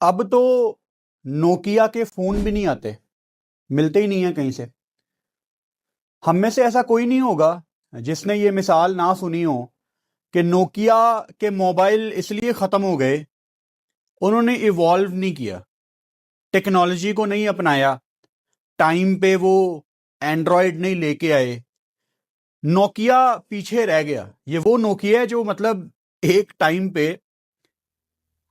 अब तो नोकिया के फोन भी नहीं आते, मिलते ही नहीं है कहीं से। हम में से ऐसा कोई नहीं होगा जिसने ये मिसाल ना सुनी हो कि नोकिया के मोबाइल इसलिए खत्म हो गए, उन्होंने इवॉल्व नहीं किया, टेक्नोलॉजी को नहीं अपनाया, टाइम पे वो एंड्रॉयड नहीं लेके आए, नोकिया पीछे रह गया। ये वो नोकिया है जो मतलब एक टाइम पे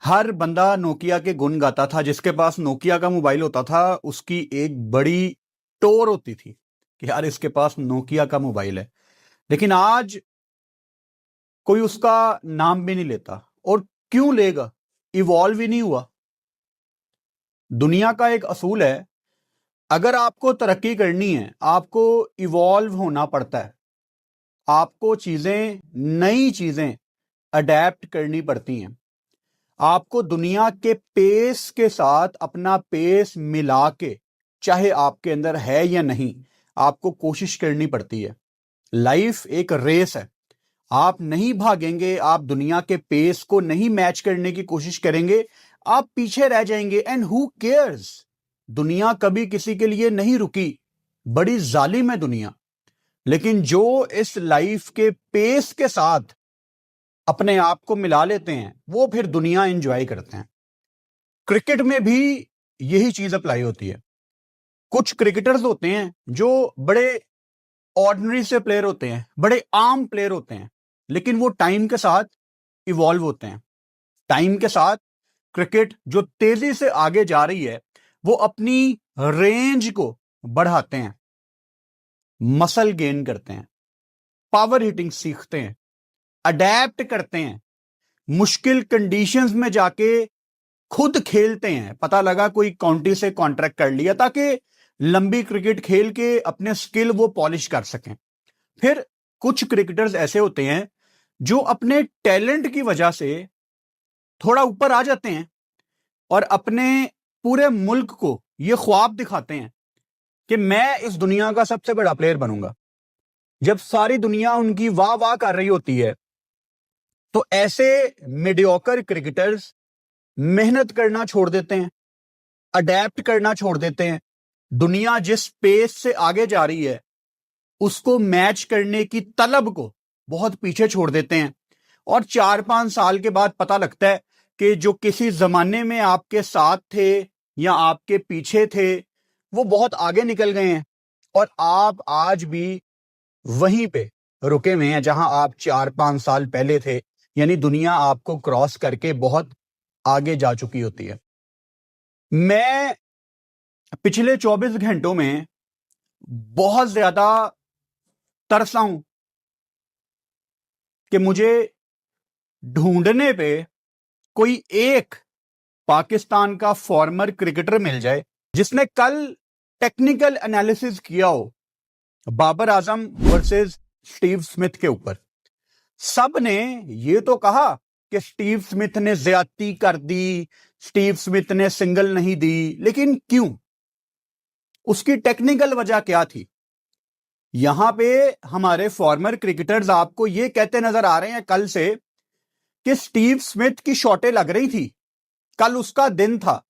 हर बंदा नोकिया के गुण गाता था। जिसके पास नोकिया का मोबाइल होता था उसकी एक बड़ी टोर होती थी कि यार इसके पास नोकिया का मोबाइल है। लेकिन आज कोई उसका नाम भी नहीं लेता। और क्यों लेगा? इवॉल्व ही नहीं हुआ। दुनिया का एक असूल है, अगर आपको तरक्की करनी है आपको इवॉल्व होना पड़ता है। आपको चीजें, नई चीजें अडेप्ट करनी पड़ती हैं। आपको दुनिया के पेस के साथ अपना पेस मिला के, चाहे आपके अंदर है या नहीं, आपको कोशिश करनी पड़ती है। लाइफ एक रेस है। आप नहीं भागेंगे, आप दुनिया के पेस को नहीं मैच करने की कोशिश करेंगे, आप पीछे रह जाएंगे। And who cares? दुनिया कभी किसी के लिए नहीं रुकी। बड़ी जालिम है दुनिया। लेकिन जो इस लाइफ के पेस के साथ अपने आप को मिला लेते हैं वो फिर दुनिया एंजॉय करते हैं। क्रिकेट में भी यही चीज अप्लाई होती है। कुछ क्रिकेटर्स होते हैं जो बड़े ऑर्डिनरी से प्लेयर होते हैं, बड़े आम प्लेयर होते हैं, लेकिन वो टाइम के साथ इवॉल्व होते हैं। टाइम के साथ क्रिकेट जो तेजी से आगे जा रही है वो अपनी रेंज को बढ़ाते हैं, मसल गेन करते हैं, पावर हिटिंग सीखते हैं, अडेप्ट करते हैं, मुश्किल कंडीशंस में जाके खुद खेलते हैं। पता लगा कोई काउंटी से कॉन्ट्रैक्ट कर लिया ताकि लंबी क्रिकेट खेल के अपने स्किल वो पॉलिश कर सकें। फिर कुछ क्रिकेटर्स ऐसे होते हैं जो अपने टैलेंट की वजह से थोड़ा ऊपर आ जाते हैं और अपने पूरे मुल्क को ये ख्वाब दिखाते हैं कि मैं इस दुनिया का सबसे बड़ा प्लेयर बनूंगा। जब सारी दुनिया उनकी वाह वाह कर रही होती है तो ऐसे मीडियोकर क्रिकेटर्स मेहनत करना छोड़ देते हैं, अडेप्ट करना छोड़ देते हैं। दुनिया जिस पेस से आगे जा रही है उसको मैच करने की तलब को बहुत पीछे छोड़ देते हैं। और 4-5 साल के बाद पता लगता है कि जो किसी जमाने में आपके साथ थे या आपके पीछे थे वो बहुत आगे निकल गए हैं और आप आज भी वहीं पे रुके हुए हैं जहां आप 4-5 साल पहले थे। यानी दुनिया आपको क्रॉस करके बहुत आगे जा चुकी होती है। मैं पिछले 24 घंटों में बहुत ज्यादा तरसा हूं कि मुझे ढूंढने पे कोई एक पाकिस्तान का फॉर्मर क्रिकेटर मिल जाए जिसने कल टेक्निकल एनालिसिस किया हो Babar Azam versus Steve Smith के ऊपर। सब ने ये तो कहा कि स्टीव स्मिथ ने ज्यादती कर दी, स्टीव स्मिथ ने सिंगल नहीं दी, लेकिन क्यों? उसकी टेक्निकल वजह क्या थी? यहां पे हमारे फॉर्मर क्रिकेटर्स आपको ये कहते नजर आ रहे हैं कल से कि स्टीव स्मिथ की शॉटें लग रही थी, कल उसका दिन था।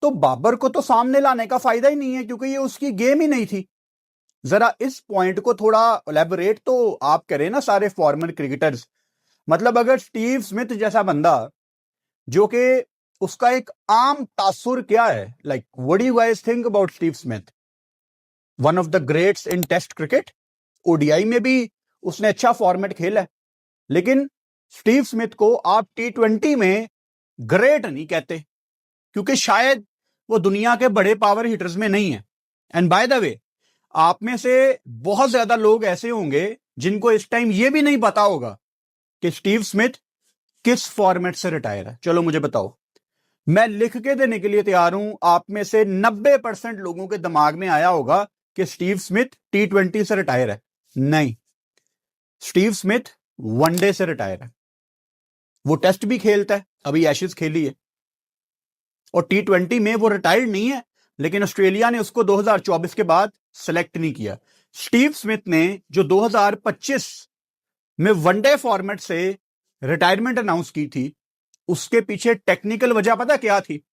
तो बाबर को तो सामने लाने का फायदा ही नहीं है क्योंकि ये उसकी गेम ही नहीं थी। जरा इस पॉइंट को थोड़ा एलैबोरेट तो आप करें ना सारे फॉर्मर क्रिकेटर्स। मतलब अगर स्टीव स्मिथ जैसा बंदा जो कि उसका एक आम तासुर क्या है, like what do you guys think about Steve Smith? One of the greats in test cricket. ODI में भी उसने अच्छा फॉर्मेट खेला है, लेकिन स्टीव स्मिथ को आप T20 में ग्रेट नहीं कहते क्योंकि शायद वो दुनिया के बड़े पावर हिटर्स में नहीं है। एंड बाय द वे, आप में से बहुत ज्यादा लोग ऐसे होंगे जिनको इस टाइम ये भी नहीं पता होगा कि स्टीव स्मिथ किस फॉर्मेट से रिटायर है। चलो मुझे बताओ, मैं लिख के देने के लिए तैयार हूं। आप में से 90% लोगों के दिमाग में आया होगा कि स्टीव स्मिथ T20 से रिटायर है। नहीं, स्टीव स्मिथ वनडे से रिटायर है। वो टेस्ट भी खेलता है, अभी एशेज खेली है, और T20 में वो रिटायर्ड नहीं है, लेकिन ऑस्ट्रेलिया ने उसको 2024 के बाद सेलेक्ट नहीं किया। स्टीव स्मिथ ने जो 2025 में वनडे फॉर्मेट से रिटायरमेंट अनाउंस की थी, उसके पीछे टेक्निकल वजह पता क्या थी?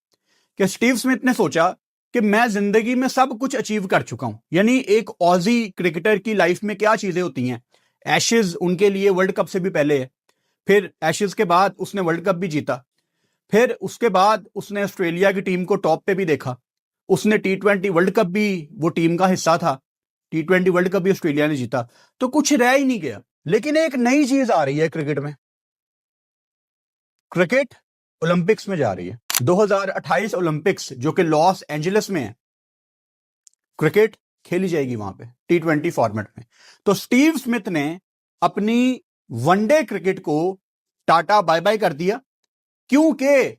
कि स्टीव स्मिथ ने सोचा कि मैं जिंदगी में सब कुछ अचीव कर चुका हूं। यानी एक ऑजी क्रिकेटर की लाइफ में क्या चीजें होती हैं, एशेज उनके लिए वर्ल्ड कप से भी पहले है, फिर एशेज के बाद उसने वर्ल्ड कप भी जीता, फिर उसके बाद उसने ऑस्ट्रेलिया की टीम को टॉप पे भी देखा, उसने T20 वर्ल्ड कप भी वो टीम का हिस्सा था, T20 वर्ल्ड कप भी ऑस्ट्रेलिया ने जीता, तो कुछ रह ही नहीं गया। लेकिन एक नई चीज आ रही है क्रिकेट में, क्रिकेट ओलंपिक्स में जा रही है। 2028 ओलंपिक्स जो कि लॉस एंजलिस में है, क्रिकेट खेली जाएगी वहां पे T20 फॉर्मेट में। तो स्टीव स्मिथ ने अपनी वनडे क्रिकेट को टाटा बाय बाय कर दिया, क्योंकि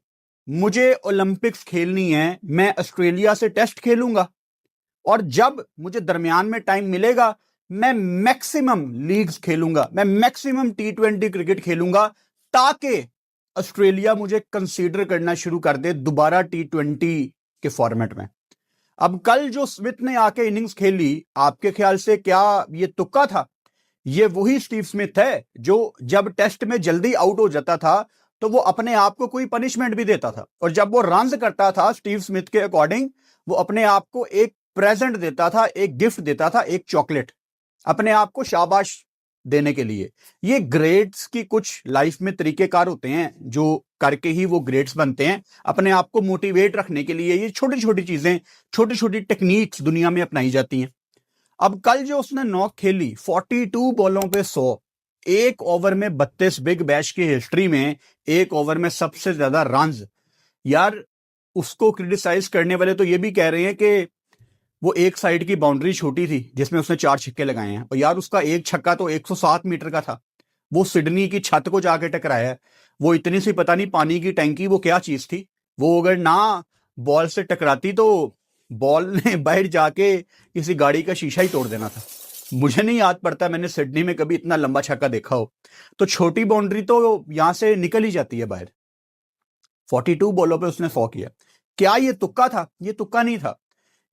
मुझे ओलंपिक्स खेलनी है, मैं ऑस्ट्रेलिया से टेस्ट खेलूंगा और जब मुझे दरमियान में टाइम मिलेगा मैं मैक्सिमम लीग्स खेलूंगा, मैं मैक्सिमम T20 क्रिकेट खेलूंगा, ताकि ऑस्ट्रेलिया मुझे कंसीडर करना शुरू कर दे दोबारा T20 के फॉर्मेट में। अब कल जो स्मिथ ने आके इनिंग्स खेली, आपके ख्याल से क्या ये तुक्का था? ये वही स्टीव स्मिथ है जो जब टेस्ट में जल्दी आउट हो जाता था तो वो अपने आप को कोई पनिशमेंट भी देता था, और जब वो रन्स करता था स्टीव स्मिथ के अकॉर्डिंग, वो अपने आप को एक प्रेजेंट देता था, एक गिफ्ट देता था, एक चॉकलेट, अपने आप को शाबाश देने के लिए। ये ग्रेड्स की कुछ लाइफ में तरीकेकार होते हैं जो करके ही वो ग्रेड्स बनते हैं। अपने आप को मोटिवेट रखने के लिए ये छोटी छोटी चीजें, छोटी छोटी टेक्निक्स दुनिया में अपनाई जाती हैं। अब कल जो उसने नॉक खेली 42 बॉलों पे 100, एक ओवर में 32, बिग बैश की हिस्ट्री में एक ओवर में सबसे ज्यादा रन्स। यार उसको क्रिटिसाइज करने वाले तो ये भी कह रहे हैं कि वो एक साइड की बाउंड्री छोटी थी जिसमें उसने 4 छक्के लगाए हैं, और यार उसका एक छक्का तो 107 मीटर का था, वो सिडनी की छत को जाके टकराया है। वो इतनी सी पता नहीं पानी की टैंकी वो क्या चीज थी, वो अगर ना बॉल से टकराती तो बॉल ने बाहर जाके किसी गाड़ी का शीशा ही तोड़ देना था। मुझे नहीं याद पड़ता मैंने सिडनी में कभी इतना लंबा छक्का देखा हो। तो छोटी बाउंड्री तो यहां से निकल ही जाती है बाहर। 42 बॉलों पे उसने 100 किया। क्या ये तुक्का था? ये तुक्का नहीं था।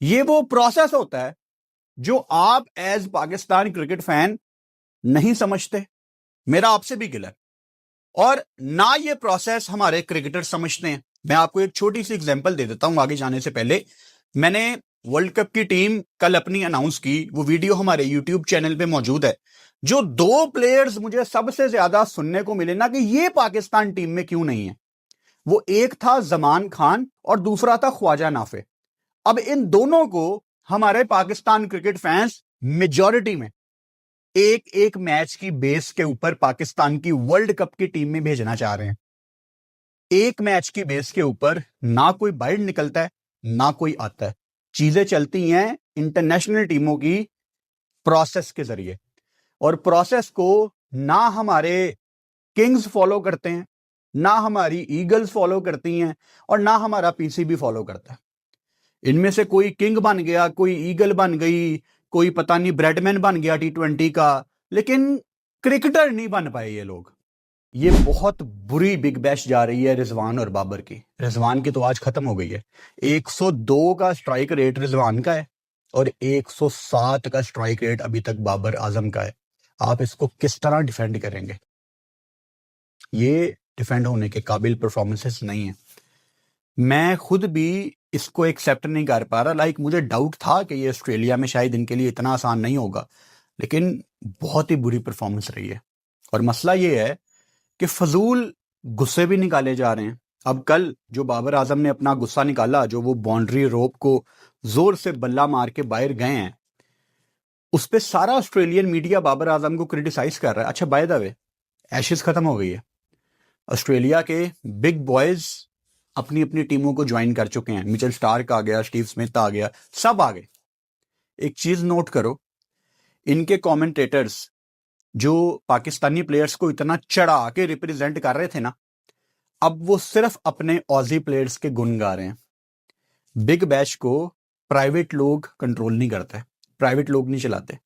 ये वो प्रोसेस होता है जो आप एज पाकिस्तान क्रिकेट फैन नहीं समझते। मेरा आपसे भी गिला है, और ना ये प्रोसेस हमारे क्रिकेटर समझते हैं। मैं आपको एक छोटी सी एग्जांपल दे देता हूं आगे जाने से पहले। मैंने वर्ल्ड कप की टीम कल अपनी अनाउंस की, वो वीडियो हमारे यूट्यूब चैनल पे मौजूद है। जो 2 प्लेयर्स मुझे सबसे ज्यादा सुनने को मिले ना कि ये पाकिस्तान टीम में क्यों नहीं है, वो एक था जमान खान और दूसरा था ख्वाजा नाफे। अब इन दोनों को हमारे पाकिस्तान क्रिकेट फैंस मेजॉरिटी में एक एक मैच की बेस के ऊपर पाकिस्तान की वर्ल्ड कप की टीम में भेजना चाह रहे हैं। एक मैच की बेस के ऊपर ना कोई बाहर निकलता है ना कोई आता है। चीजें चलती हैं इंटरनेशनल टीमों की प्रोसेस के जरिए, और प्रोसेस को ना हमारे किंग्स फॉलो करते हैं, ना हमारी ईगल्स फॉलो करती हैं, और ना हमारा पीसीबी फॉलो करता है। इनमें से कोई किंग बन गया, कोई ईगल बन गई, कोई पता नहीं ब्रेडमैन बन गया T20 का, लेकिन क्रिकेटर नहीं बन पाए ये लोग। ये बहुत बुरी बिग बैश जा रही है रिजवान और बाबर की। रिजवान की तो आज खत्म हो गई है। 102 का स्ट्राइक रेट रिजवान का है और 107 का स्ट्राइक रेट अभी तक बाबर आजम का है। आप इसको किस तरह डिफेंड करेंगे? ये डिफेंड होने के काबिल परफॉर्मेंसेस नहीं है। मैं खुद भी इसको एक्सेप्ट नहीं कर पा रहा। मुझे डाउट था कि ये ऑस्ट्रेलिया में शायद इनके लिए इतना आसान नहीं होगा, लेकिन बहुत ही बुरी परफॉर्मेंस रही है। और मसला ये है कि फजूल गुस्से भी निकाले जा रहे हैं। अब कल जो बाबर आजम ने अपना गुस्सा निकाला, जो वो बाउंड्री रोप को जोर से बल्ला मार के बाहर गए हैं, उस पर सारा ऑस्ट्रेलियन मीडिया बाबर आजम को क्रिटिसाइज कर रहा है। अच्छा, बाय द वे एशेज खत्म हो गई है, ऑस्ट्रेलिया के बिग बॉयज अपनी अपनी टीमों को ज्वाइन कर चुके हैं। मिचेल स्टार्क आ गया, स्टीव स्मिथ आ गया, सब आ गए। एक चीज नोट करो, इनके कमेंटेटर्स जो पाकिस्तानी प्लेयर्स को इतना चढ़ा के रिप्रेजेंट कर रहे थे ना, अब वो सिर्फ अपने ऑजी प्लेयर्स के गुण गा रहे हैं। बिग बैश को प्राइवेट लोग कंट्रोल नहीं करते, प्राइवेट लोग नहीं चलाते,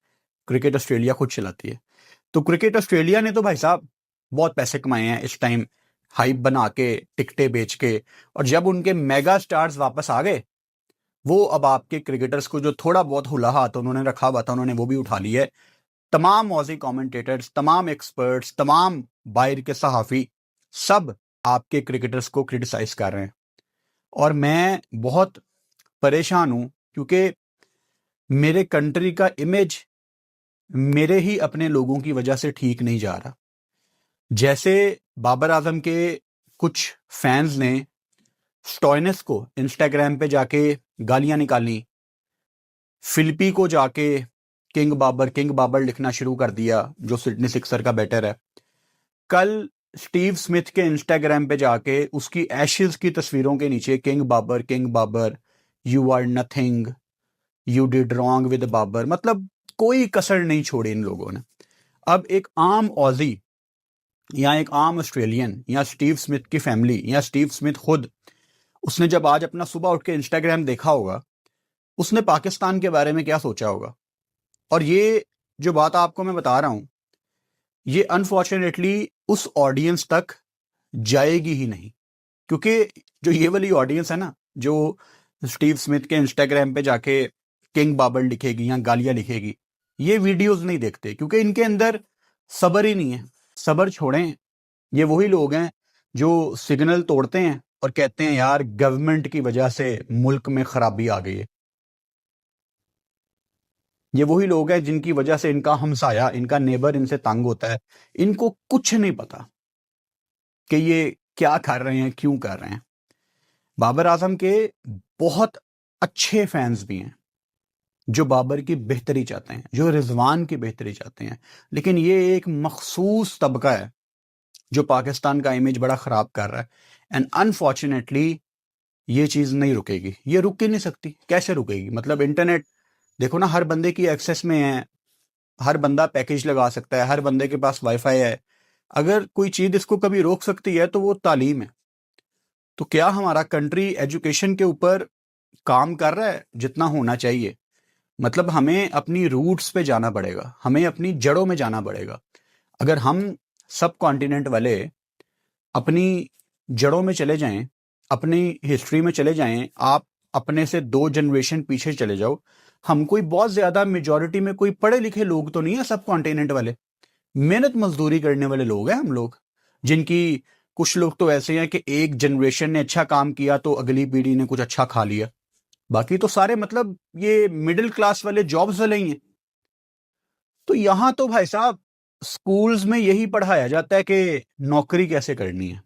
क्रिकेट ऑस्ट्रेलिया खुद चलाती है। तो क्रिकेट ऑस्ट्रेलिया ने तो भाई साहब बहुत पैसे कमाए हैं इस टाइम, हाइप बना के, टिकटें बेच के, और जब उनके मेगा स्टार्स वापस आ गए, वो अब आपके क्रिकेटर्स को जो थोड़ा बहुत हुला हाथ उन्होंने रखा हुआ था, उन्होंने वो भी उठा लिया है। तमाम ऑजी कमेंटेटर्स, तमाम एक्सपर्ट्स, तमाम बाहर के सहाफी, सब आपके क्रिकेटर्स को क्रिटिसाइज कर रहे हैं। और मैं बहुत परेशान हूं क्योंकि मेरे कंट्री का इमेज मेरे ही अपने लोगों की वजह से ठीक नहीं जा रहा। जैसे बाबर आजम के कुछ फैंस ने स्टॉइनस को इंस्टाग्राम पे जाके गालियां निकाली, फिलिपी को जाके किंग बाबर लिखना शुरू कर दिया जो सिडनी सिक्सर का बैटर है। कल स्टीव स्मिथ के इंस्टाग्राम पे जाके उसकी एशेज की तस्वीरों के नीचे king Babar, you are nothing, you did wrong with Babar, मतलब कोई कसर नहीं छोड़ी इन लोगों ने। अब एक आम ऑजी या एक आम ऑस्ट्रेलियन या स्टीव स्मिथ की फैमिली या स्टीव स्मिथ खुद, उसने जब आज अपना सुबह उठ के इंस्टाग्राम देखा होगा, उसने पाकिस्तान के बारे में क्या सोचा होगा। और ये जो बात आपको मैं बता रहा हूं, ये अनफॉर्चुनेटली उस ऑडियंस तक जाएगी ही नहीं, क्योंकि जो ये वाली ऑडियंस है ना, जो स्टीव स्मिथ के इंस्टाग्राम पे जाके किंग बाबर लिखेगी या गालियां लिखेगी, ये वीडियोस नहीं देखते क्योंकि इनके अंदर सब्र ही नहीं है। सब्र छोड़ें, ये वही लोग हैं जो सिग्नल तोड़ते हैं और कहते हैं यार गवर्नमेंट की वजह से मुल्क में खराबी आ गई है। ये वही लोग हैं जिनकी वजह से इनका हमसाया, इनका नेबर इनसे तंग होता है। इनको कुछ नहीं पता कि ये क्या कर रहे हैं, क्यों कर रहे हैं। बाबर आजम के बहुत अच्छे फैंस भी हैं जो बाबर की बेहतरी चाहते हैं, जो रिजवान की बेहतरी चाहते हैं, लेकिन ये एक मखसूस तबका है जो पाकिस्तान का इमेज बड़ा खराब कर रहा है। एंड अनफॉर्चुनेटली ये चीज नहीं रुकेगी, ये रुक ही नहीं सकती। कैसे रुकेगी? मतलब इंटरनेट देखो ना, हर बंदे की एक्सेस में है, हर बंदा पैकेज लगा सकता है, हर बंदे के पास वाईफाई है। अगर कोई चीज इसको कभी रोक सकती है तो वो तालीम है। तो क्या हमारा कंट्री एजुकेशन के ऊपर काम कर रहा है जितना होना चाहिए? मतलब हमें अपनी रूट्स पे जाना पड़ेगा, हमें अपनी जड़ों में जाना पड़ेगा। अगर हम सब कॉन्टिनेंट वाले अपनी जड़ों में चले जाएं, अपनी हिस्ट्री में चले जाएं, आप अपने से 2 जनरेशन पीछे चले जाओ, हम कोई बहुत ज्यादा मेजॉरिटी में कोई पढ़े लिखे लोग तो नहीं है सब कॉन्टिनेंट वाले। मेहनत मजदूरी करने वाले लोग हैं हम लोग, जिनकी कुछ लोग तो ऐसे हैं कि एक जनरेशन ने अच्छा काम किया तो अगली पीढ़ी ने कुछ अच्छा खा लिया, बाकी तो सारे मतलब ये मिडिल क्लास वाले जॉब्स वाले ही हैं। तो यहां तो भाई साहब स्कूल्स में यही पढ़ाया जाता है कि नौकरी कैसे करनी है।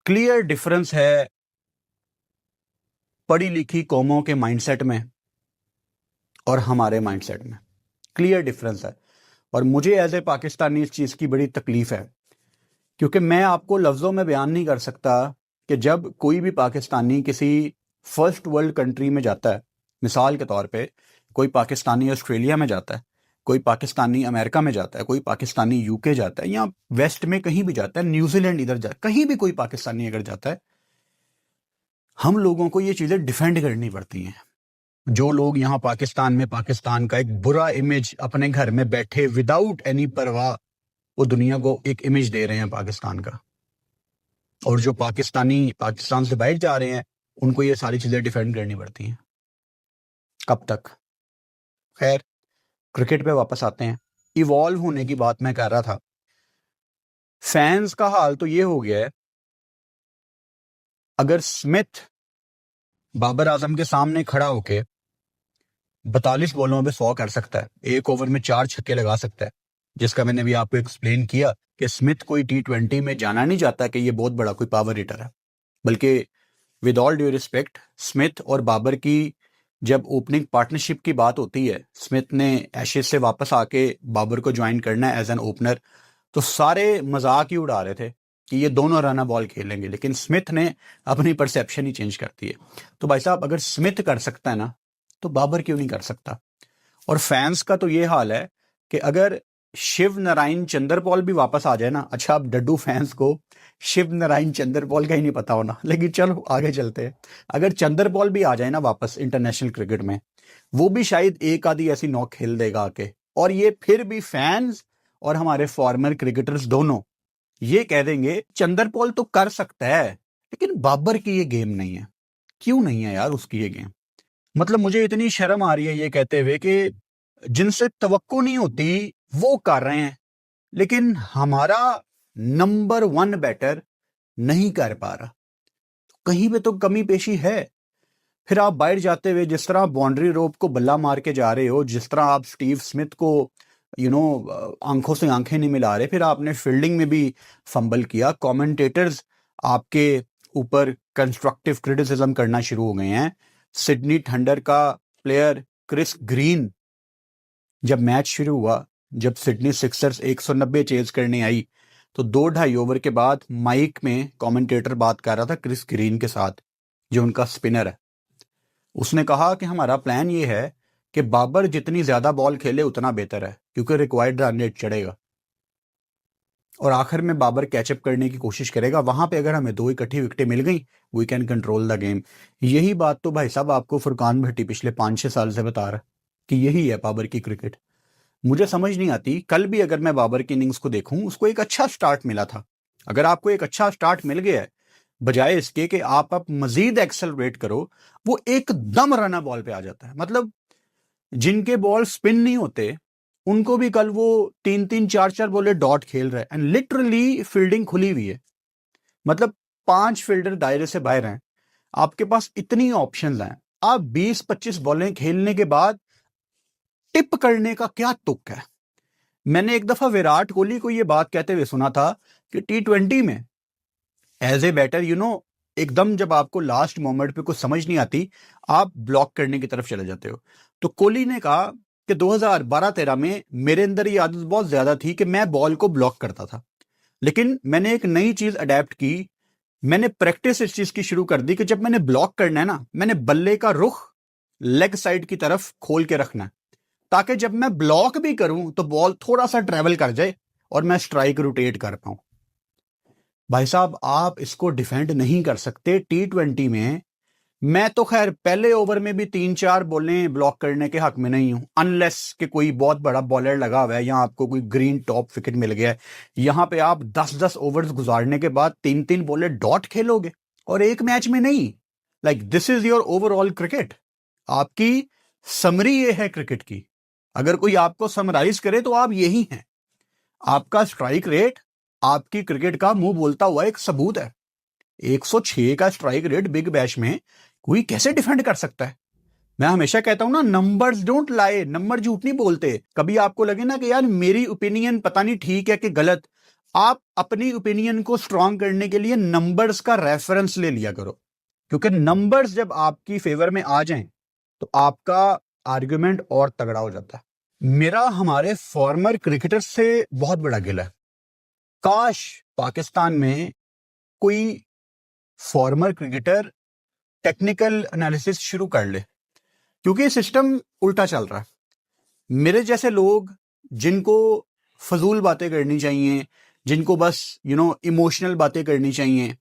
क्लियर डिफरेंस है पढ़ी लिखी कौमों के माइंडसेट में और हमारे माइंडसेट में, क्लियर डिफरेंस है। और मुझे एज ए पाकिस्तानी इस चीज की बड़ी तकलीफ है, क्योंकि मैं आपको लफ्जों में बयान नहीं कर सकता कि जब कोई भी पाकिस्तानी किसी फर्स्ट वर्ल्ड कंट्री में जाता है, मिसाल के तौर पे कोई पाकिस्तानी ऑस्ट्रेलिया में जाता है, कोई पाकिस्तानी अमेरिका में जाता है, कोई पाकिस्तानी यूके जाता है, या वेस्ट में कहीं भी जाता है, न्यूजीलैंड इधर जाता है, कहीं भी कोई पाकिस्तानी अगर जाता है, हम लोगों को ये चीजें डिफेंड करनी पड़ती हैं। जो लोग यहाँ पाकिस्तान में पाकिस्तान का एक बुरा इमेज अपने घर में बैठे विदाउट एनी परवाह वो दुनिया को एक इमेज दे रहे हैं पाकिस्तान का, और जो पाकिस्तानी पाकिस्तान से बाहर जा रहे हैं उनको ये सारी चीजें डिफेंड करनी पड़ती हैं। कब तक? खैर, क्रिकेट पे वापस आते हैं। इवॉल्व होने की बात मैं कर रहा था। फैंस का हाल तो ये हो गया है, अगर स्मिथ बाबर आजम के सामने खड़ा होके 42 बॉलों में 100 कर सकता है, एक ओवर में 4 छक्के लगा सकता है, जिसका मैंने भी आपको एक्सप्लेन किया कि स्मिथ कोई T20 में जाना नहीं चाहता कि ये बहुत बड़ा कोई पावर हिटर है, बल्कि with all due respect, Smith और बाबर की जब ओपनिंग पार्टनरशिप की बात होती है, स्मिथ ने एशेज से वापस आके बाबर को ज्वाइन करना है एज एन ओपनर, तो सारे मजाक ही उड़ा रहे थे कि ये दोनों रन बॉल खेलेंगे, लेकिन स्मिथ ने अपनी परसेप्शन ही चेंज कर दी है। तो भाई साहब, अगर स्मिथ कर सकता है ना, तो बाबर क्यों नहीं कर सकता? और फैंस का तो ये हाल है कि अगर शिव नारायण चंद्रपॉल भी वापस आ जाए ना, अच्छा अब डड्डू फैंस को शिव नारायण चंद्रपॉल का ही नहीं पता होना, लेकिन चलो आगे चलते हैं। अगर चंद्रपॉल भी आ जाए ना वापस इंटरनेशनल क्रिकेट में, वो भी शायद एक आधी ऐसी नॉक खेल देगा आके, और ये फिर भी फैंस और हमारे फॉर्मर क्रिकेटर्स दोनों ये कह देंगे चंद्रपॉल तो कर सकता है, लेकिन बाबर की ये गेम नहीं है। क्यों नहीं है यार उसकी ये गेम? मतलब मुझे इतनी शर्म आ रही है ये कहते हुए कि जिनसे तवक्को नहीं होती वो कर रहे हैं, लेकिन हमारा नंबर 1 बैटर नहीं कर पा रहा। कहीं पे तो कमी पेशी है। फिर आप बाहर जाते हुए जिस तरह बाउंड्री रोप को बल्ला मार के जा रहे हो, जिस तरह आप स्टीव स्मिथ को आंखों से आंखें नहीं मिला रहे, फिर आपने फील्डिंग में भी फंबल किया। कमेंटेटर्स आपके ऊपर कंस्ट्रक्टिव क्रिटिसिज्म करना शुरू हो गए हैं। सिडनी थंडर का प्लेयर क्रिस ग्रीन, जब मैच शुरू हुआ, जब सिडनी सिक्सर्स 190 चेज करने आई, तो 2-2.5 ओवर के बाद माइक में कमेंटेटर बात कर रहा था क्रिस ग्रीन के साथ, जो उनका स्पिनर है। उसने कहा कि हमारा प्लान ये है कि बाबर जितनी ज्यादा बॉल खेले उतना बेहतर है, क्योंकि रिक्वायर्ड रन रेट चढ़ेगा और आखिर में बाबर कैचअप करने की कोशिश करेगा। वहां पे अगर हमें 2 इकट्ठी विकेटें मिल गई, we can control the game. यही बात तो भाई साहब आपको फुरकान भट्टी पिछले 5-6 साल से बता रहा है कि यही है बाबर की क्रिकेट। मुझे समझ नहीं आती, कल भी अगर मैं बाबर की इनिंग्स को देखूं, उसको एक अच्छा स्टार्ट मिला था। अगर आपको एक अच्छा स्टार्ट मिल गया है, बजाय इसके कि आप मजीद एक्सेलरेट करो, वो एकदम रना बॉल पे आ जाता है। मतलब जिनके बॉल स्पिन नहीं होते उनको भी कल वो 3-3 4-4 बॉले डॉट खेल रहे हैं, एंड लिटरली फील्डिंग खुली हुई है। मतलब 5 फील्डर दायरे से बाहर हैं, आपके पास इतनी ऑप्शंस हैं, आप 20-25 बॉलें खेलने के बाद टिप करने का क्या तुक है। मैंने एक दफा विराट कोहली को यह बात कहते हुए सुना था कि T20 में एज ए बैटर एकदम जब आपको लास्ट मोमेंट पे कुछ समझ नहीं आती, आप ब्लॉक करने की तरफ चले जाते हो। तो कोहली ने कहा कि 2012-13 में मेरे अंदर ये आदत बहुत ज्यादा थी कि मैं बॉल को ब्लॉक करता था, लेकिन मैंने एक नई चीज अडेप्ट की। मैंने प्रैक्टिस इस चीज की शुरू कर दी कि जब मैंने ब्लॉक करना है ना, मैंने बल्ले का रुख लेग साइड की तरफ खोल के रखना है, ताकि जब मैं ब्लॉक भी करूं तो बॉल थोड़ा सा ट्रेवल कर जाए और मैं स्ट्राइक रोटेट कर पाऊं। भाई साहब, आप इसको डिफेंड नहीं कर सकते T20 में। मैं तो खैर पहले ओवर में भी 3-4 बॉलें ब्लॉक करने के हक में नहीं हूं, अनलेस कि कोई बहुत बड़ा बॉलर लगा हुआ है या आपको कोई ग्रीन टॉप विकेट मिल गया है। यहां पे आप 10-10 ओवर्स गुजारने के बाद 3-3 बॉलें डॉट खेलोगे और एक मैच में नहीं। Like this is your overall cricket. आपकी समरी ये है क्रिकेट की। अगर कोई आपको समराइज करे तो आप यही हैं। आपका स्ट्राइक रेट आपकी क्रिकेट का मुंह बोलता हुआ एक सबूत है। 106 का स्ट्राइक रेट बिग बैश में कोई कैसे डिफेंड कर सकता है। मैं हमेशा कहता हूं ना, नंबर्स डोंट लाए, नंबर झूठ नहीं बोलते। कभी आपको लगे ना कि यार मेरी ओपिनियन पता नहीं ठीक है कि गलत, आप अपनी ओपिनियन को स्ट्रांग करने के लिए नंबर्स का रेफरेंस ले लिया करो, क्योंकि नंबर्स जब आपकी फेवर में आ जाएं तो आपका आर्गुमेंट और तगड़ा हो जाता है। मेरा हमारे फॉर्मर क्रिकेटर से बहुत बड़ा गिला है। काश पाकिस्तान में कोई फॉर्मर क्रिकेटर टेक्निकल एनालिसिस शुरू कर ले, क्योंकि सिस्टम उल्टा चल रहा है। मेरे जैसे लोग जिनको फजूल बातें करनी चाहिए, जिनको बस इमोशनल बातें करनी चाहिए,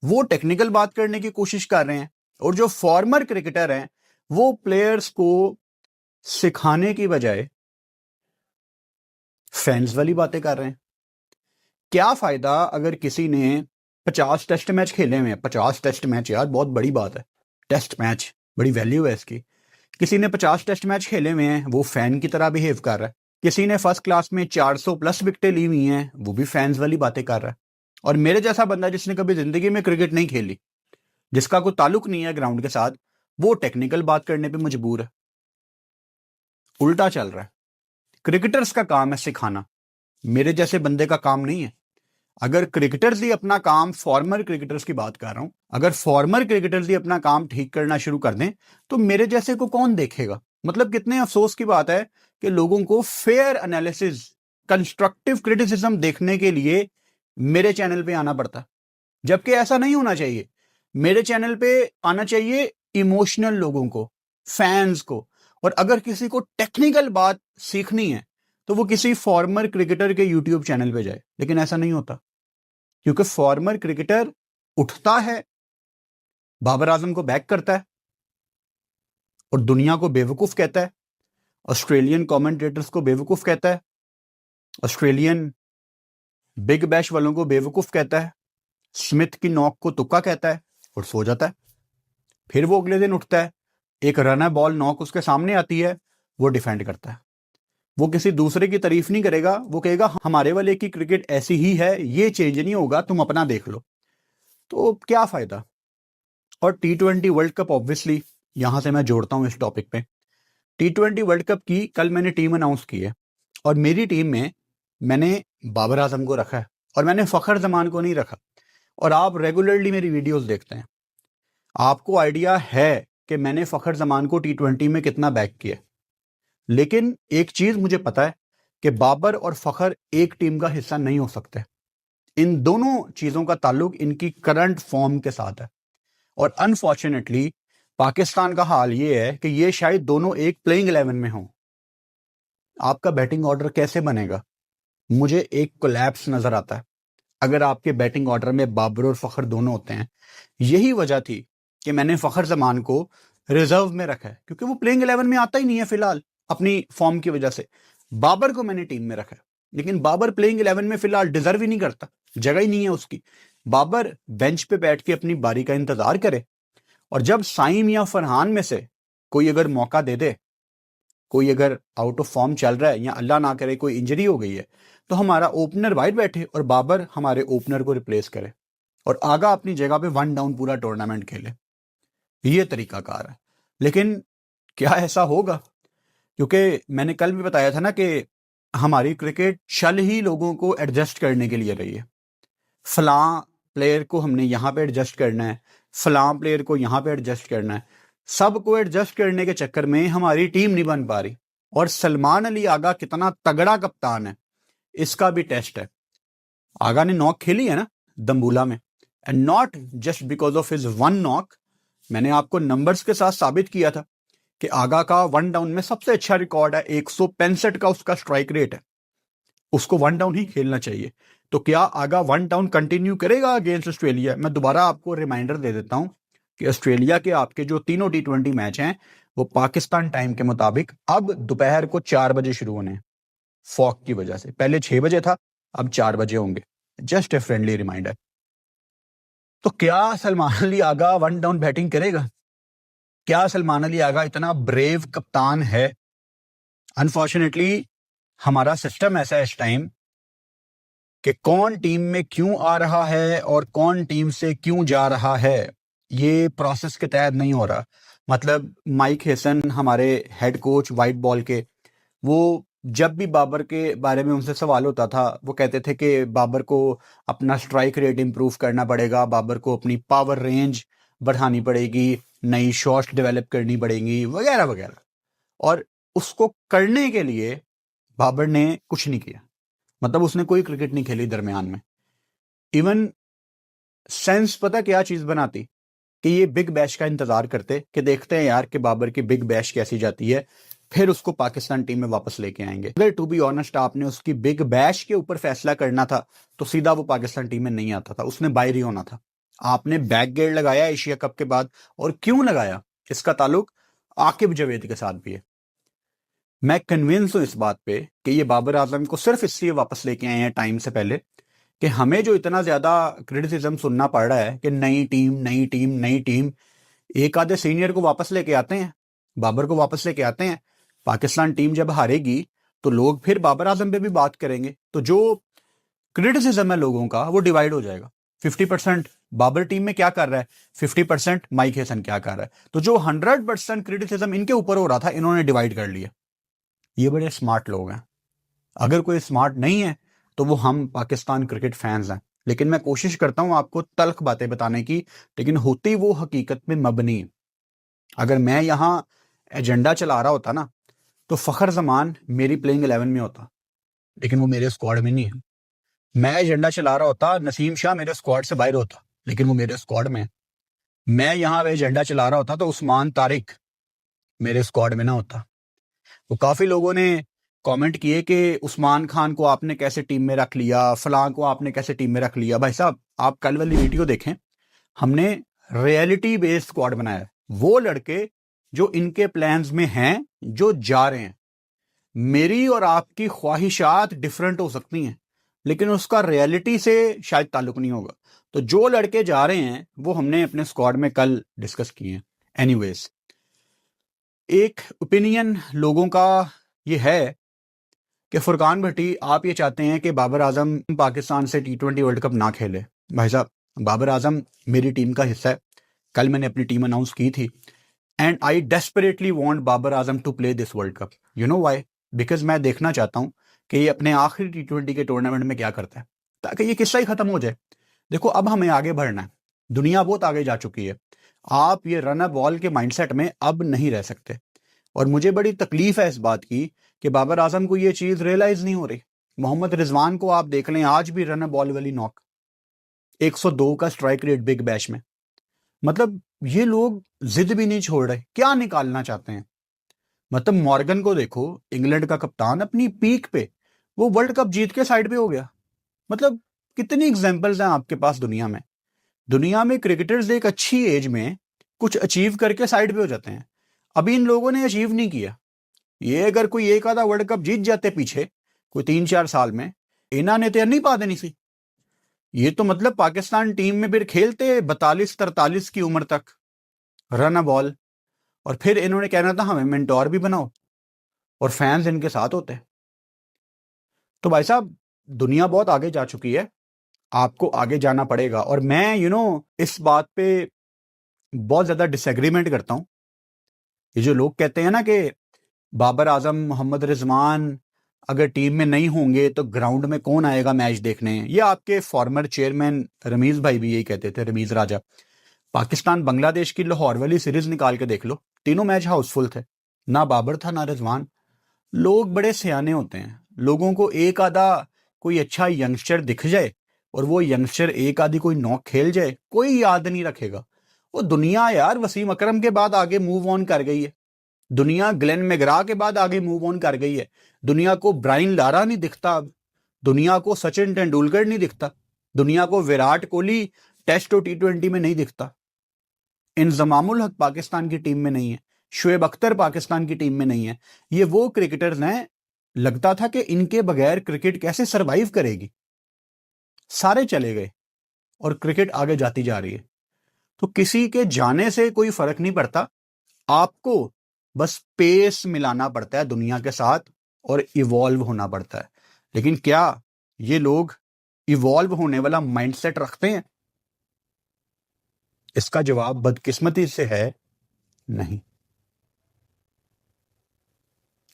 वो टेक्निकल बात करने की कोशिश कर रहे हैं, और जो फॉर्मर क्रिकेटर हैं वो प्लेयर्स को सिखाने की बजाय फैंस वाली बातें कर रहे हैं। क्या फायदा अगर किसी ने 50 टेस्ट मैच खेले हुए हैं। 50 टेस्ट मैच यार बहुत बड़ी बात है, टेस्ट मैच बड़ी वैल्यू है इसकी। किसी ने 50 टेस्ट मैच खेले हुए हैं, वो फैन की तरह बिहेव कर रहा है। किसी ने फर्स्ट क्लास में 400 प्लस विकेटें ली हुई हैं, वो भी फैंस वाली बातें कर रहा है। और मेरे जैसा बंदा जिसने कभी जिंदगी में क्रिकेट नहीं खेली, जिसका कोई ताल्लुक नहीं है ग्राउंड के साथ, वो टेक्निकल बात करने पे मजबूर है। उल्टा चल रहा है। क्रिकेटर्स का काम है सिखाना, मेरे जैसे बंदे का काम नहीं है। अगर क्रिकेटर्स ही अपना काम, फॉर्मर क्रिकेटर्स की बात कर रहा हूं, अगर फॉर्मर क्रिकेटर्स ही अपना काम ठीक करना शुरू कर दें तो मेरे जैसे को कौन देखेगा। मतलब कितने अफसोस की बात है कि लोगों को फेयर एनालिसिस, कंस्ट्रक्टिव क्रिटिसिज्म देखने के लिए मेरे चैनल पे आना पड़ता, जबकि ऐसा नहीं होना चाहिए। मेरे चैनल पे आना चाहिए इमोशनल लोगों को, फैंस को। और अगर किसी को टेक्निकल बात सीखनी है तो वो किसी फॉर्मर क्रिकेटर के यूट्यूब चैनल पे जाए, लेकिन ऐसा नहीं होता, क्योंकि फॉर्मर क्रिकेटर उठता है, बाबर आजम को बैक करता है और दुनिया को बेवकूफ कहता है, ऑस्ट्रेलियन कमेंटेटर्स को बेवकूफ कहता है, ऑस्ट्रेलियन बिग बैश वालों को बेवकूफ कहता है, स्मिथ की नॉक को तुक्का कहता है और सो जाता है। फिर वो अगले दिन उठता है, एक रनर बॉल नॉक उसके सामने आती है, वो डिफेंड करता है। वो किसी दूसरे की तारीफ नहीं करेगा, वो कहेगा हमारे वाले की क्रिकेट ऐसी ही है, ये चेंज नहीं होगा, तुम अपना देख लो। तो क्या फायदा। और T20 वर्ल्ड कप ऑब्वियसली यहां से मैं जोड़ता हूं इस टॉपिक पे। T20 वर्ल्ड कप की कल मैंने टीम अनाउंस की है और मेरी टीम में मैंने बाबर आजम को रखा है और मैंने फखर जमान को नहीं रखा। और आप रेगुलरली मेरी वीडियोस देखते हैं, आपको आइडिया है कि मैंने फखर जमान को T20 में कितना बैक किया। लेकिन एक चीज मुझे पता है कि बाबर और फखर एक टीम का हिस्सा नहीं हो सकते। इन दोनों चीजों का ताल्लुक इनकी करंट फॉर्म के साथ है और अनफॉर्चुनेटली पाकिस्तान का हाल ये है कि ये शायद दोनों एक प्लेइंग 11 में हों। आपका बैटिंग ऑर्डर कैसे बनेगा? मुझे एक कोलैप्स नजर आता है अगर आपके बैटिंग ऑर्डर में बाबर और फखर दोनों होते हैं। यही वजह थी कि मैंने फखर जमान को रिजर्व में रखा है, क्योंकि वो प्लेइंग 11 में आता ही नहीं है फिलहाल अपनी फॉर्म की वजह से। बाबर को मैंने टीम में रखा है, लेकिन बाबर प्लेइंग 11 में फिलहाल डिजर्व ही नहीं करता, जगह ही नहीं है उसकी। बाबर बेंच पे बैठ के अपनी बारी का इंतजार करे और जब साइम या फरहान में से कोई अगर मौका दे दे, कोई अगर आउट ऑफ फॉर्म चल रहा है या अल्लाह ना करे कोई इंजरी हो गई है, तो हमारा ओपनर वाइड बैठे और बाबर हमारे ओपनर को रिप्लेस करे और आगा अपनी जगह पे 1 डाउन पूरा टूर्नामेंट खेले। ये तरीकाकार है। लेकिन क्या ऐसा होगा? क्योंकि मैंने कल भी बताया था ना कि हमारी क्रिकेट शल ही लोगों को एडजस्ट करने के लिए रही है। फलां प्लेयर को हमने यहाँ पे एडजस्ट करना है, फलां प्लेयर को यहाँ पे एडजस्ट करना है। सबको एडजस्ट करने के चक्कर में हमारी टीम नहीं बन पा रही। और सलमान अली आगा कितना तगड़ा कप्तान है, इसका भी टेस्ट है। आगा ने नॉक खेली है ना दम्बूला में, and not just because of his 1 knock. मैंने आपको नंबर्स के साथ साबित किया था कि आगा का 1 डाउन में सबसे अच्छा रिकॉर्ड है, 165 का उसका स्ट्राइक रेट है। उसको 1 डाउन ही खेलना चाहिए। तो क्या आगा 1 डाउन कंटिन्यू करेगा अगेंस्ट ऑस्ट्रेलिया? मैं दोबारा आपको रिमाइंडर दे देता हूं कि ऑस्ट्रेलिया के आपके जो तीनों T20 मैच हैं वो पाकिस्तान टाइम के मुताबिक अब दोपहर को 4 बजे शुरू होने हैं। फॉग की वजह से पहले 6 बजे था, अब 4 बजे होंगे। Just a friendly reminder. तो क्या सलमान अली आगा 1 डाउन बैटिंग करेगा? क्या सलमान अली आगा इतना ब्रेव कप्तान है? अनफॉर्चुनेटली हमारा सिस्टम ऐसा है इस टाइम कि कौन टीम में क्यों आ रहा है और कौन टीम से क्यों जा रहा है, ये प्रोसेस के तहत नहीं हो रहा। मतलब माइक हेसन हमारे हेड कोच वाइट बॉल के, वो जब भी बाबर के बारे में उनसे सवाल होता था वो कहते थे कि बाबर को अपना स्ट्राइक रेट इंप्रूव करना पड़ेगा, बाबर को अपनी पावर रेंज बढ़ानी पड़ेगी, नई शॉट्स डेवलप करनी पड़ेंगी वगैरह वगैरह। और उसको करने के लिए बाबर ने कुछ नहीं किया। मतलब उसने कोई क्रिकेट नहीं खेली दरमियान में। इवन सेंस पता क्या चीज बनाती कि ये बिग बैश का इंतजार करते कि देखते हैं यार कि बाबर की बिग बैश कैसी जाती है, फिर उसको पाकिस्तान टीम में वापस लेके आएंगे। अगर टू बी ऑनेस्ट आपने उसकी बिग बैश के ऊपर फैसला करना था तो सीधा वो पाकिस्तान टीम में नहीं आता था, उसने बाहर ही होना था। आपने बैक गेयर लगाया एशिया कप के बाद, और क्यों लगाया इसका ताल्लुक आकिब जावेद के साथ भी है। मैं कन्विंस हूं इस बात पे कि ये बाबर आजम को सिर्फ इसलिए वापस लेके आए हैं टाइम से पहले कि हमें जो इतना ज्यादा क्रिटिसिज्म सुनना पड़ रहा है कि नई टीम नई टीम नई टीम, एक आधे सीनियर को वापस लेके आते हैं, बाबर को वापस लेके आते हैं। पाकिस्तान टीम जब हारेगी तो लोग फिर बाबर आजम पे भी बात करेंगे, तो जो क्रिटिसिज्म है लोगों का वो डिवाइड हो जाएगा। 50% बाबर टीम में क्या कर रहा है, 50% माइक हेसन क्या कर रहा है। तो जो 100% क्रिटिसिज्म इनके ऊपर हो रहा था इन्होंने डिवाइड कर लिया। ये बड़े स्मार्ट लोग हैं। अगर कोई स्मार्ट नहीं है तो वो हम पाकिस्तान क्रिकेट फैंस हैं। लेकिन मैं कोशिश करता हूं आपको तल्ख बातें बताने की, लेकिन होती वो हकीकत में मबनी। अगर मैं यहां एजेंडा चला रहा होता ना तो फखर जमान मेरी प्लेइंग 11 में होता, लेकिन वो मेरे स्क्वाड में नहीं है। मैं एजेंडा चला रहा होता, नसीम शाह मेरे स्क्वाड से बाहर होता, लेकिन वो मेरे स्क्वाड में है। मैं यहां एजेंडा चला रहा होता तो उस्मान तारिक मेरे स्क्वाड में ना होता। तो काफी लोगों ने कमेंट किए कि उस्मान खान को आपने कैसे टीम में रख लिया, फलां को आपने कैसे टीम में रख लिया। भाई साहब आप कल वाली वीडियो देखें, हमने रियलिटी बेस्ड स्क्वाड बनाया है। वो लड़के जो इनके प्लान्स में हैं, जो जा रहे हैं। मेरी और आपकी ख्वाहिशात डिफरेंट हो सकती हैं, लेकिन उसका रियलिटी से शायद ताल्लुक नहीं होगा। तो जो लड़के जा रहे हैं वो हमने अपने स्क्वाड में कल डिस्कस किए हैं। एनीवेज, एक ओपिनियन लोगों का ये है कि फुरकान भट्टी आप ये चाहते हैं कि बाबर आजम पाकिस्तान से T20 वर्ल्ड कप ना खेले। भाई साहब बाबर आजम मेरी टीम का हिस्सा है, कल मैंने अपनी टीम अनाउंस की थी and I desperately want Babar Azam to play this world cup. You know why? Because मैं देखना चाहता हूं कि ये अपने आखिरी T20 के टूर्नामेंट में क्या करता है, ताकि ये किस्सा ही खत्म हो जाए। देखो, अब हमें आगे बढ़ना है, दुनिया बहुत आगे जा चुकी है। आप ये रन अ बॉल के माइंडसेट में अब नहीं रह सकते। और मुझे बड़ी तकलीफ है इस बात की कि बाबर आजम को ये चीज रियलाइज नहीं हो रही। मोहम्मद रिजवान को आप देख लें, आज भी रन अ बॉल वाली नॉक, 102 का स्ट्राइक रेट बिग बैश में। मतलब ये लोग जिद भी नहीं छोड़ रहे, क्या निकालना चाहते हैं। मतलब मॉर्गन को देखो, इंग्लैंड का कप्तान, अपनी पीक पे वो वर्ल्ड कप जीत के साइड पे हो गया। मतलब कितनी एग्जांपल्स हैं आपके पास दुनिया में। दुनिया में क्रिकेटर्स एक अच्छी एज में कुछ अचीव करके साइड पे हो जाते हैं। अभी इन लोगों ने अचीव नहीं किया। ये अगर कोई एक आधा वर्ल्ड कप जीत जाते पीछे कोई 3-4 साल में, इन्हों ने तो नहीं पा देनी सी। ये तो मतलब पाकिस्तान टीम में फिर खेलते 42-43 की उम्र तक रन अ बॉल, और फिर इन्होंने कहना था हमें मेंटोर भी बनाओ, और फैंस इनके साथ होते। तो भाई साहब, दुनिया बहुत आगे जा चुकी है, आपको आगे जाना पड़ेगा। और मैं इस बात पे बहुत ज्यादा डिसएग्रीमेंट करता हूं। ये जो लोग कहते हैं ना कि बाबर आजम, मोहम्मद रिजवान अगर टीम में नहीं होंगे तो ग्राउंड में कौन आएगा मैच देखने, ये आपके फॉर्मर चेयरमैन रमीज भाई भी यही कहते थे, रमीज राजा। पाकिस्तान बांग्लादेश की लाहौर वाली सीरीज निकाल के देख लो, तीनों मैच हाउसफुल थे, ना बाबर था ना रिजवान। लोग बड़े सियाने होते हैं, लोगों को एक आधा कोई अच्छा यंगस्टर दिख जाए और वो यंगस्टर एक आधी कोई नॉक खेल जाए, कोई याद नहीं रखेगा। वो दुनिया यार वसीम अकरम के बाद आगे मूव ऑन कर गई है। दुनिया ग्लेन मैग्रा के बाद आगे मूव ऑन कर गई है। दुनिया को ब्रायन लारा नहीं दिखता अब, दुनिया को सचिन तेंदुलकर नहीं दिखता, दुनिया को विराट कोहली टेस्ट और T20 में नहीं दिखता, इंजमामुल हक पाकिस्तान की टीम में नहीं है, शुएब अख्तर पाकिस्तान की टीम में नहीं है। ये वो क्रिकेटर्स हैं, लगता था कि इनके बगैर क्रिकेट कैसे सरवाइव करेगी। सारे चले गए और क्रिकेट आगे जाती जा रही है। तो किसी के जाने से कोई फर्क नहीं पड़ता, आपको बस पेस मिलाना पड़ता है दुनिया के साथ और इवॉल्व होना पड़ता है। लेकिन क्या ये लोग इवॉल्व होने वाला माइंडसेट रखते हैं? इसका जवाब बदकिस्मती से है नहीं।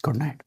Good night.